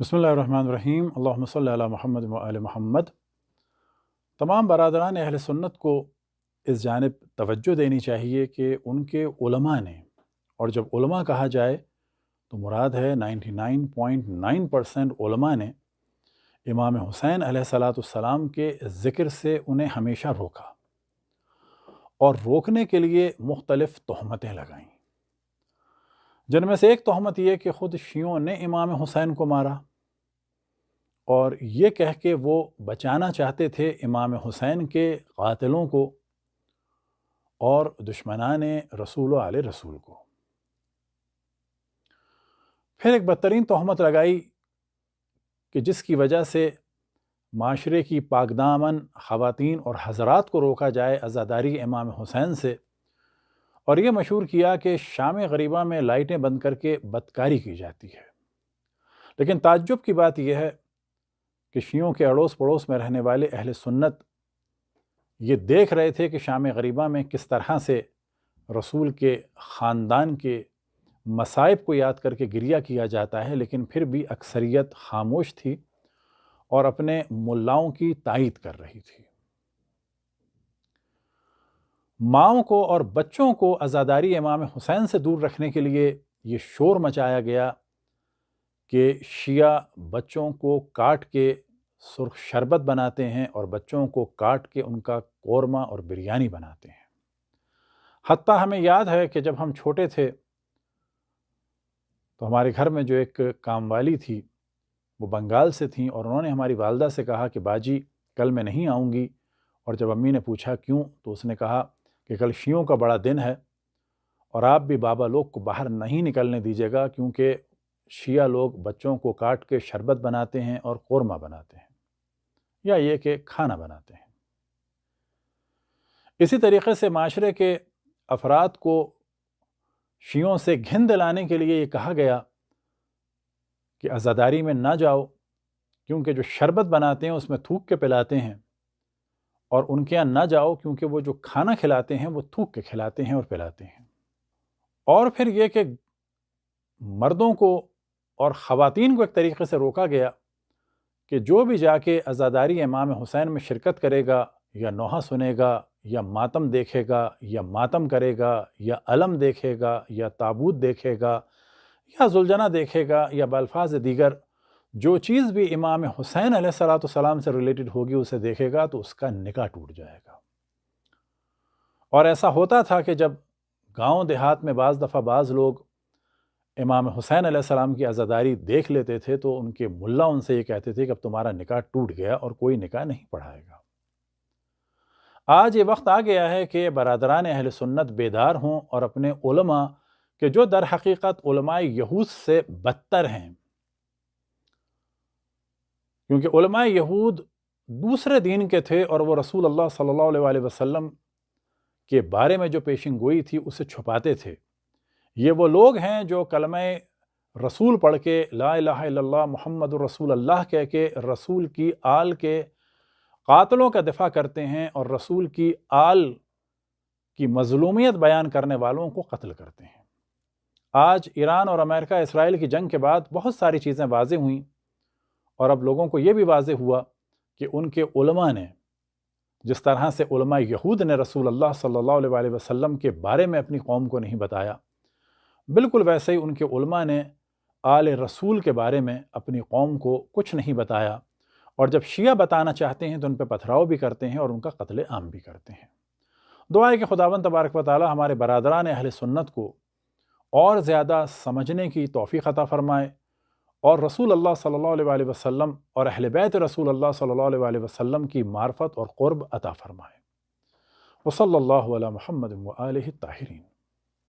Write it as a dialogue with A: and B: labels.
A: بسم اللہ الرحمن الرحیم، اللہم صلی علی محمد و آل محمد۔ تمام برادران اہل سنت کو اس جانب توجہ دینی چاہیے کہ ان کے علماء نے، اور جب علماء کہا جائے تو مراد ہے 99.9% علماء نے امام حسین علیہ السلام کے ذکر سے انہیں ہمیشہ روکا اور روکنے کے لیے مختلف تہمتیں لگائیں، جن میں سے ایک تہمت یہ کہ خود شیعوں نے امام حسین کو مارا، اور یہ کہہ کے وہ بچانا چاہتے تھے امام حسین کے قاتلوں کو اور دشمنان رسول و آل رسول کو۔ پھر ایک بدترین تہمت لگائی کہ جس کی وجہ سے معاشرے کی پاک دامن خواتین اور حضرات کو روکا جائے عزاداری امام حسین سے، اور یہ مشہور کیا کہ شام غریبہ میں لائٹیں بند کر کے بدکاری کی جاتی ہے۔ لیکن تعجب کی بات یہ ہے کہ شیعوں کے اڑوس پڑوس میں رہنے والے اہل سنت یہ دیکھ رہے تھے کہ شام غریبہ میں کس طرح سے رسول کے خاندان کے مصائب کو یاد کر کے گریہ کیا جاتا ہے، لیکن پھر بھی اکثریت خاموش تھی اور اپنے ملاؤں کی تائید کر رہی تھی۔ ماؤں کو اور بچوں کو عزاداری امام حسین سے دور رکھنے کے لیے یہ شور مچایا گیا کہ شیعہ بچوں کو کاٹ کے سرخ شربت بناتے ہیں اور بچوں کو کاٹ کے ان کا قورمہ اور بریانی بناتے ہیں۔ حتیٰ ہمیں یاد ہے کہ جب ہم چھوٹے تھے تو ہمارے گھر میں جو ایک کام والی تھی وہ بنگال سے تھیں، اور انہوں نے ہماری والدہ سے کہا کہ باجی کل میں نہیں آؤں گی، اور جب امی نے پوچھا کیوں تو اس نے کہا کہ کل شیعوں کا بڑا دن ہے اور آپ بھی بابا لوگ کو باہر نہیں نکلنے دیجیے گا، کیونکہ شیعہ لوگ بچوں کو کاٹ کے شربت بناتے ہیں اور قورمہ بناتے ہیں، یا یہ کہ کھانا بناتے ہیں۔ اسی طریقے سے معاشرے کے افراد کو شیعوں سے گھن دلانے کے لیے یہ کہا گیا کہ عزاداری میں نہ جاؤ، کیونکہ جو شربت بناتے ہیں اس میں تھوک کے پلاتے ہیں، اور ان کے یہاں نہ جاؤ کیونکہ وہ جو کھانا کھلاتے ہیں وہ تھوک کے کھلاتے ہیں اور پلاتے ہیں۔ اور پھر یہ کہ مردوں کو اور خواتین کو ایک طریقے سے روکا گیا کہ جو بھی جا کے عزاداری امام حسین میں شرکت کرے گا یا نوحہ سنے گا یا ماتم دیکھے گا یا ماتم کرے گا یا علم دیکھے گا یا تابوت دیکھے گا یا زلجنہ دیکھے گا یا بالفاظ دیگر جو چیز بھی امام حسین علیہ السلام سے ریلیٹڈ ہوگی اسے دیکھے گا تو اس کا نکاح ٹوٹ جائے گا۔ اور ایسا ہوتا تھا کہ جب گاؤں دیہات میں بعض دفعہ بعض لوگ امام حسین علیہ السلام کی عزاداری دیکھ لیتے تھے تو ان کے ملا ان سے یہ کہتے تھے کہ اب تمہارا نکاح ٹوٹ گیا اور کوئی نکاح نہیں پڑھائے گا۔ آج یہ وقت آ گیا ہے کہ برادران اہل سنت بیدار ہوں اور اپنے علماء کہ جو در حقیقت علماء یہود سے بدتر ہیں، کیونکہ علماء یہود دوسرے دین کے تھے اور وہ رسول اللہ صلی اللہ علیہ وسلم کے بارے میں جو پیشن گوئی تھی اسے چھپاتے تھے۔ یہ وہ لوگ ہیں جو کلمہ رسول پڑھ کے لا الہ الا اللہ محمد الرسول اللہ کہہ کے رسول کی آل کے قاتلوں کا دفاع کرتے ہیں اور رسول کی آل کی مظلومیت بیان کرنے والوں کو قتل کرتے ہیں۔ آج ایران اور امریکہ اسرائیل کی جنگ کے بعد بہت ساری چیزیں واضح ہوئیں، اور اب لوگوں کو یہ بھی واضح ہوا کہ ان کے علماء نے جس طرح سے علماء یہود نے رسول اللہ صلی اللہ علیہ وسلم کے بارے میں اپنی قوم کو نہیں بتایا، بالکل ویسے ہی ان کے علماء نے آل رسول کے بارے میں اپنی قوم کو کچھ نہیں بتایا، اور جب شیعہ بتانا چاہتے ہیں تو ان پہ پتھراؤ بھی کرتے ہیں اور ان کا قتل عام بھی کرتے ہیں۔ دعا ہے کہ خداوند تبارک و تعالی ہمارے برادران اہل سنت کو اور زیادہ سمجھنے کی توفیق عطا فرمائے، اور رسول اللہ صلی اللہ علیہ وسلم اور اہل بیت رسول اللہ صلی اللہ علیہ وسلم کی معرفت اور قرب عطا فرمائے۔ وصلی اللہ علی محمد و آلہ الطاہرین۔